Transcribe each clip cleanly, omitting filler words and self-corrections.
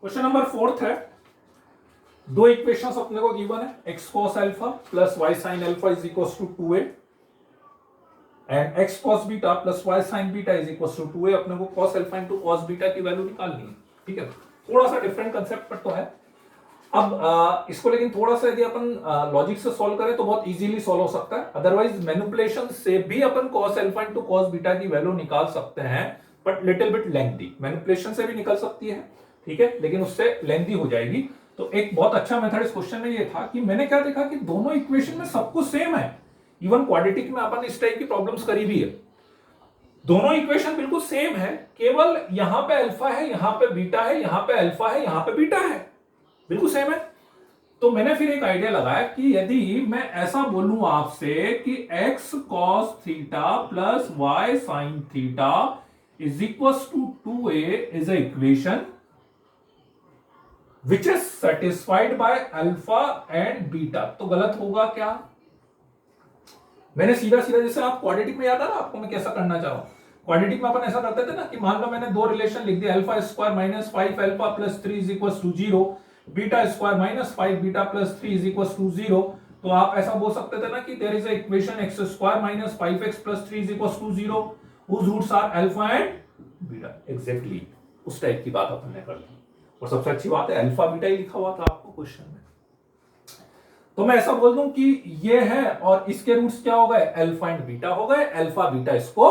Question number 4 है, दो equations अपने को गिवन है, x cos alpha plus y sin alpha is equals to 2a and x cos beta plus y sin beta is equals to 2a। अपने को cos alpha into cos beta की value निकालनी है, ठीक है। थोड़ा सा डिफरेंट कंसेप्ट पर तो है। अब इसको लेकिन थोड़ा सा यदि अपन लॉजिक से सॉल्व करें तो बहुत इजीली सॉल्व हो सकता है, अदरवाइज मैनिपुलेशन से भी अपन cos alpha into cos beta की वैल्यू निकाल सकते हैं, but little bit lengthy. Manipulation से भी निकल सकती है, ठीक है, लेकिन उससे लेंथी हो जाएगी। तो एक बहुत अच्छा मेथड इस क्वेश्चन में ये था कि मैंने क्या देखा कि दोनों इक्वेशन में सब कुछ सेम है। इवन क्वाड्रेटिक में अपन इस टाइप की प्रॉब्लम्स करी भी है, दोनों इक्वेशन बिल्कुल सेम है, केवल यहां पे अल्फा है, यहां पे बीटा है, यहां पे अल्फा है, यहां पे बीटा है, बिल्कुल सेम है। तो मैंने फिर एक आइडिया लगाया कि यदि मैं ऐसा बोलूं आपसे कि x cos theta plus y sin theta is equals to 2a is a equation which is satisfied by alpha and beta, तो गलत होगा क्या? मैंने सीधा सीधा, जैसे आप क्वाड्रेटिक में याद आ रहा आपको मैं कैसा करना चाह रहा हूं, क्वाड्रेटिक में अपन ऐसा करते थे ना कि मान लो मैंने दो रिलेशन लिख दिया, alpha square minus 5 alpha plus 3 is equals to 0, beta square minus 5 beta plus 3 is equals to 0। तो आप ऐसा बोल सकते थे ना कि there is a equation X square minus 5x plus 3 is equals to 0 whose roots are alpha and beta. Exactly उस type की बात अपन ने कर ली, और सबसे अच्छी बात है अल्फा बीटा ही लिखा हुआ था आपको क्वेश्चन में। तो मैं ऐसा बोल दूं कि ये है और इसके रूट्स क्या हो गए, अल्फा एंड बीटा हो गए, अल्फा बीटा इसको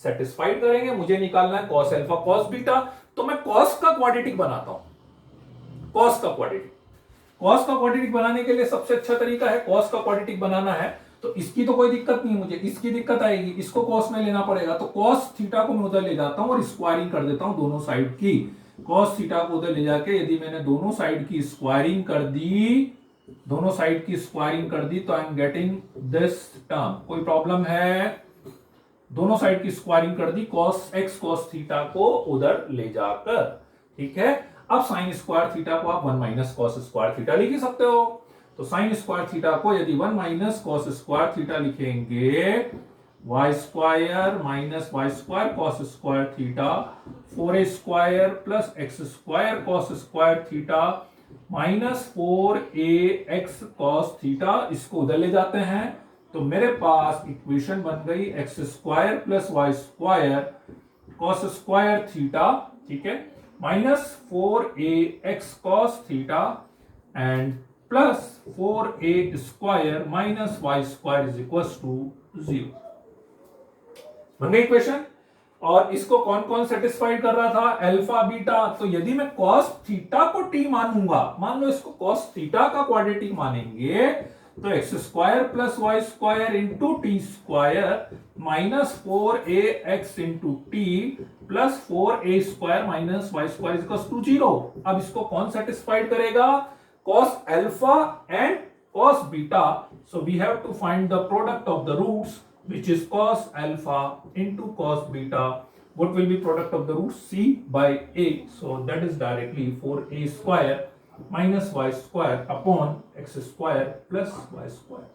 सेटिस्फाइड करेंगे। मुझे निकालना है cos अल्फा cos बीटा, तो मैं cos का क्वाड्रेटिक बनाता हूं, cos का क्वाड्रेटिक। cos का क्वाड्रेटिक बनाने के लिए सबसे अच्छा तरीका है, cos का क्वाड्रेटिक बनाना है तो इसकी तो कोई दिक्कत नहीं, मुझे इसकी दिक्कत आएगी, इसको cos में लेना पड़ेगा। तो cos थीटा को मैं उधर ले जाता हूं और स्क्वायरिंग कर देता हूं दोनों साइड की। cos थीटा को उधर ले जाके यदि मैंने दोनों साइड की स्क्वायरिंग कर दी, दोनों साइड की स्क्वायरिंग कर दी, तो I am getting this term. कोई प्रॉब्लम है? दोनों साइड की स्क्वायरिंग कर दी, cos x cos थीटा को उधर ले जाकर, ठीक है। अब साइन स्क्वायर थीटा को आप 1 माइनस कॉस स्क्वायर थीटा लिख ही सकते हो। तो साइन स्क्वायर थीटा को यदि 1 माइनस कॉस स्क्वायर थीटा लिखेंगे, y square minus Y square cos square theta 4a square plus X square cos square theta minus 4ax cos theta, इसको उधर ले जाते हैं तो मेरे पास इक्वेशन बन गई X square plus Y square cos square theta, ठीक है, minus 4ax cos theta and plus 4a square minus Y square is equal to 0। बन गई इक्वेशन। और इसको कौन कौन सेटिस्फाइड कर रहा था, अल्फा बीटा। तो यदि मैं cos थीटा को t मानूंगा, मान लो इसको cos थीटा का क्वाड्रेटिक मानेंगे, तो X square plus Y square into T square minus 4ax into T plus 4a square minus Y square equal to 0। अब इसको कौन सेटिस्फाइड करेगा, cos alpha and cos beta. So we have to find the product of the roots which is cos alpha into cos beta. What will be product of the roots? C by a. So that is directly 4a square minus y square upon x square plus y square.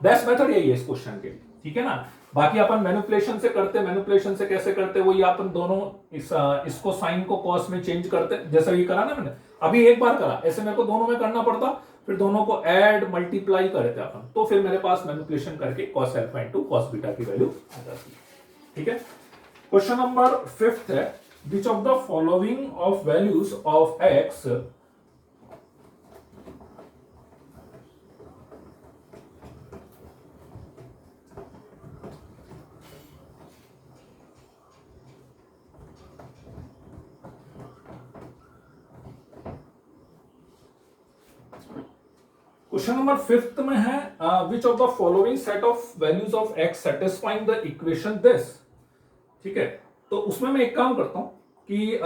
Best method यही है इस question के, ठीक है ना। बाकी अपन manipulation से करते, मैनिपुलेशन से कैसे करते वही अपन दोनों इसको साइन को कॉस में चेंज करते, जैसा ये करा ना मैंने अभी एक बार करा, ऐसे मेरे को दोनों में करना पड़ता, फिर दोनों को ऐड मल्टीप्लाई करते अपन, तो फिर मेरे पास मैनिपुलेशन करके cos alpha into cos beta की वैल्यू आ जाती है, ठीक है। क्वेश्चन नंबर 5 है, which of the following of values of x question number 5 में है, which of the following set of values of x satisfying the equation this, ठीक है। तो उसमें मैं एक काम करता हूं कि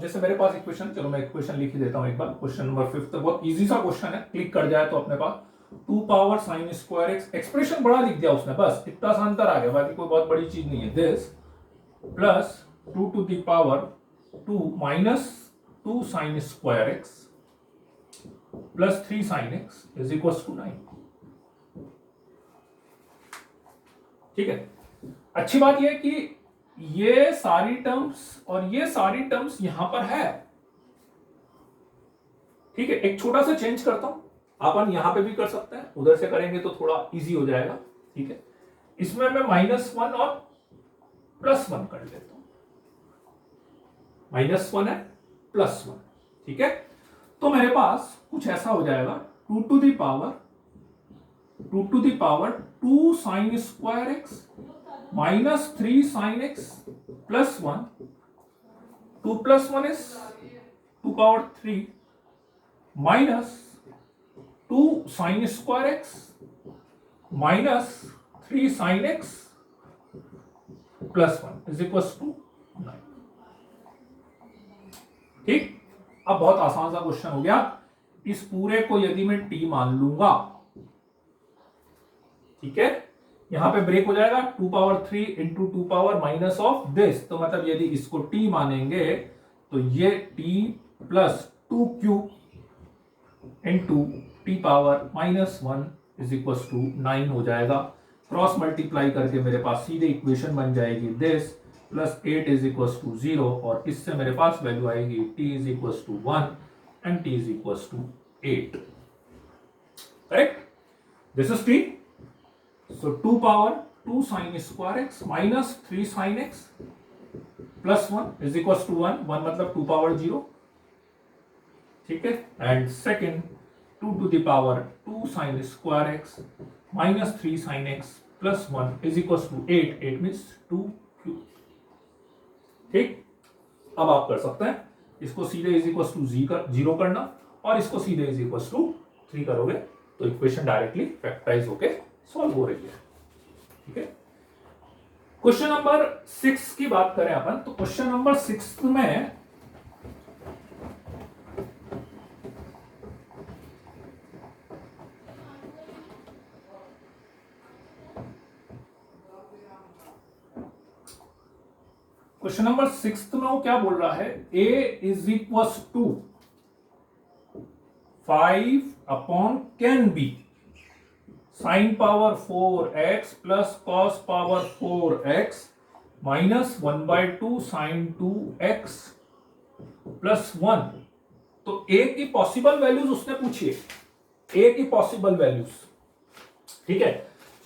जैसे मेरे पास इक्वेशन, चलो मैं इक्वेशन लिख ही देता हूं एक बार। क्वेश्चन नंबर 5 बहुत इजी सा क्वेश्चन है, क्लिक कर जाए तो अपने पास 2 power sine square x, expression बड़ा लिख दिया उसने, बस इतना सा अंतर आ गया, बाकी कोई बहुत बड़ी चीज नहीं है। This plus 2 to the power 2 minus 2 sine square x plus 3 sine X is equal to 9, ठीक है। अच्छी बात यह है कि ये सारी टर्म्स और ये सारी टर्म्स यहां पर है, ठीक है, एक छोटा सा चेंज करता हूं, अपन यहां पे भी कर सकते हैं, उधर से करेंगे तो थोड़ा इजी हो जाएगा। ठीक है, इसमें मैं -1 और +1 कर लेता हूं, -1 है +1। ठीक है, तो मेरे पास कुछ ऐसा हो जाएगा 2 to the power 2 sin square x -3 sin x +1, 2 + 1 is 2 power 3 -2 sin square x -3 sin x +1 is equal to 9। ठीक, अब बहुत आसान सा क्वेश्चन हो गया। इस पूरे को यदि मैं t मान लूंगा, ठीक है, यहां पे ब्रेक हो जाएगा 2 power 3 into 2 power minus of this, तो मतलब यदि इसको t मानेंगे तो ये t plus 2 cube into T power -1 is equal to 9 हो जाएगा। क्रॉस मल्टीप्लाई करके मेरे पास सीधे इक्वेशन बन जाएगी this plus 8 is equal to 0, और इससे मेरे पास वैल्यू आएगी t is equal to 1 and t is equal to 8। Correct, this is t। So 2 power 2 sin square x minus 3 sin x plus 1 is equals to 1 मतलब 2 power 0। ठीक है, and second 2 to the power 2 sin square x minus 3 sin x plus 1 is equals to 8। 8 means 2 cube. ठीक, अब आप कर सकते हैं, इसको सीधे इज इक्वल टू 0 करना और इसको सीधे इज इक्वल टू 3 करोगे तो इक्वेशन डायरेक्टली फैक्टराइज होके सॉल्व हो रही है। ठीक है, क्वेश्चन नंबर 6 की बात करें अपन, तो क्वेश्चन नंबर 6 में में वो क्या बोल रहा है, a is equal to 5 upon can be sin power 4x plus cos power 4x minus 1/2 sin 2x plus 1। तो a की पॉसिबल वैल्यूज उसने पूछी है, a की पॉसिबल वैल्यूज। ठीक है,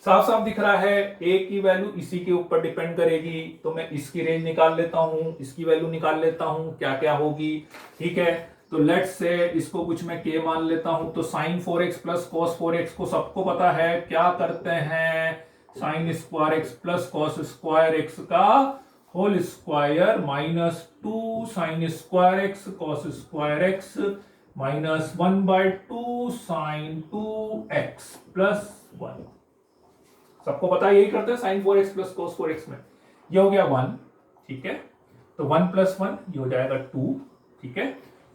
साफ साफ दिख रहा है a की वैल्यू इसी के ऊपर डिपेंड करेगी, तो मैं इसकी रेंज निकाल लेता हूं, इसकी वैल्यू निकाल लेता हूं क्या क्या होगी। ठीक है, तो लेट्स से इसको कुछ मैं k मान लेता हूं, तो sin 4x plus cos 4x को सबको पता है क्या करते हैं, sin square x plus cos square x का whole square minus 2 sin square x cos square x minus 1/2 sin 2x plus 1। सबको पता है यही करते हैं sin 4x plus cos 4x में। ये हो गया 1। ठीक है, तो 1 प्लस 1 ये हो जाएगा 2। ठीक है,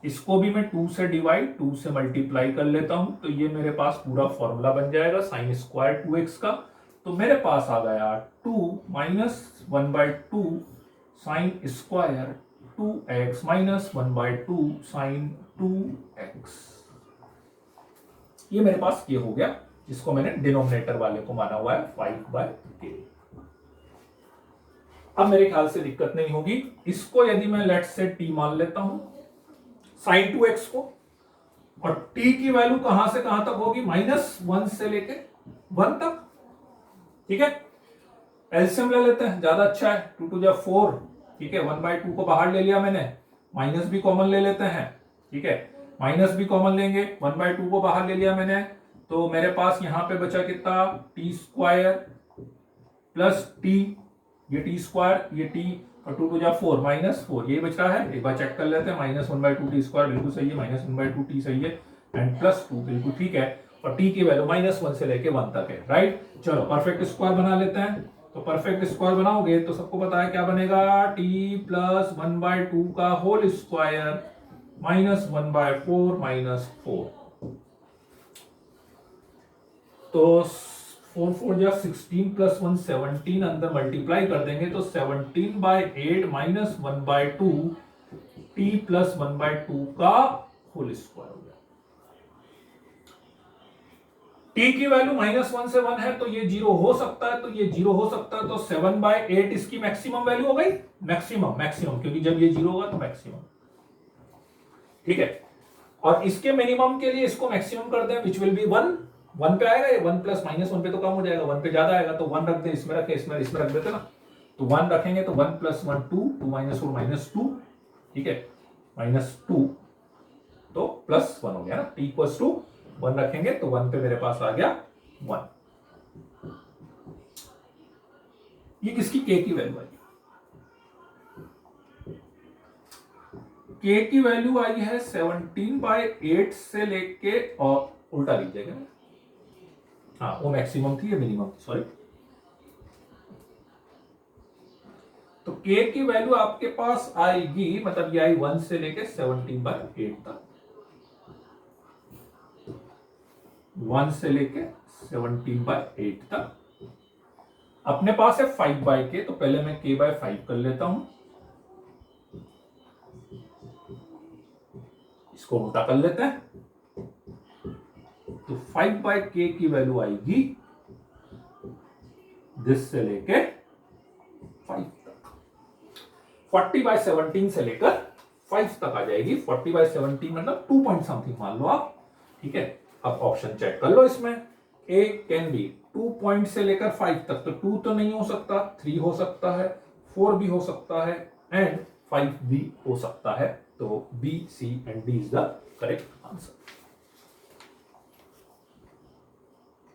इसको भी मैं 2 से डिवाइड 2 से मल्टीप्लाई कर लेता हूं, तो ये मेरे पास पूरा फॉर्मूला बन जाएगा sin स्क्वायर 2x का। तो मेरे पास आ गया 2 minus 1/2 sin square 2x minus 1/2 sin 2x। ये मेरे पास ये हो गया, जिसको मैंने डिनोमिनेटर वाले को माना हुआ है 5/k। अब मेरे ख्याल से दिक्कत नहीं होगी। इसको यदि मैं लेट्स से t मान लेता हूं sin 2x को, और t की वैल्यू कहां से कहां तक होगी, -1 से लेके 1 तक। ठीक है, एलसीएम ले लेते हैं, ज्यादा अच्छा है, 2 टू 4। ठीक है, 1/2 को बाहर ले लिया मैंने, माइनस भी कॉमन ले लेते हैं। ठीक है, माइनस भी कॉमन लेंगे, 1/2 को बाहर ले लिया मैंने, तो मेरे पास यहां पे बचा कितना, टी स्क्वायर प्लस टी, ये टी स्क्वायर ये टी, और 2 टू 4 -4, ये बच रहा है। एक बार चेक कर लेते हैं, -1/2 टी स्क्वायर बिल्कुल सही है, -1/2 टी सही है, एंड +2 बिल्कुल ठीक है, और टी की वैल्यू -1 से लेके 1 तक है। राइट, चलो परफेक्ट स्क्वायर बना लेते हैं। तो परफेक्ट स्क्वायर बनाओगे तो सबको पता है क्या बनेगा, t प्लस 1/2 का होल स्क्वायर माइनस 1/4 -4। तो 4 4 जा 16 प्लस 1 17, अंदर मल्टीप्लाई कर देंगे तो 17/8 माइनस 1/2 t प्लस 1/2 का होल स्क्वायर हो गया। t की वैल्यू -1 से 1 है तो ये 0 हो सकता है, तो ये 0 हो सकता है, तो 7/8 इसकी मैक्सिमम वैल्यू हो गई, मैक्सिमम, क्योंकि जब ये 0 होगा तो मैक्सिमम। ठीक है, और इसके मिनिमम के लिए इसको मैक्सिमम कर दें, विच विल बी 1 1 पे आएगा, ये 1 प्लस माइनस 1 पे तो कम हो जाएगा, 1 पे ज्यादा आएगा, तो 1 रख दे, इसमें रखे, इसमें रख देते ना, तो 1 रखेंगे तो 1 प्लस 1 2, 2 माइनस 4 माइनस 2, ठीक है, माइनस 2 तो प्लस 1 हो गया ना, t इक्वल्स टू 1 रखेंगे तो 1 पे मेरे पास आ गया 1। ये किसकी k की वैल्यू आई? k की वैल्यू आई है 17/8 से लेके, और उल्टा लीजिएगा, हाँ वो मैक्सिमम थी, ये मिनिमम थी, सॉरी। तो k की वैल्यू आपके पास आएगी, मतलब ये आई 1 से लेके 17/8 तक, 1 से लेके 17/8 तक। अपने पास है 5/k, तो पहले मैं k/5 कर लेता हूं, इसको उल्टा कर लेते हैं, तो 5/k की वैल्यू आएगी दिस से लेके 5 तक, 40/17 से लेकर 5 तक आ जाएगी। 40/17 मतलब 2 पॉइंट समथिंग मान लो आप, ठीक है। अब ऑप्शन चेक कर लो, इसमें a कैन बी 2 पॉइंट से लेकर 5 तक, तो 2 तो नहीं हो सकता, 3 हो सकता है, 4 भी हो सकता है, एंड 5 भी हो सकता है, तो B, C and D is the correct answer.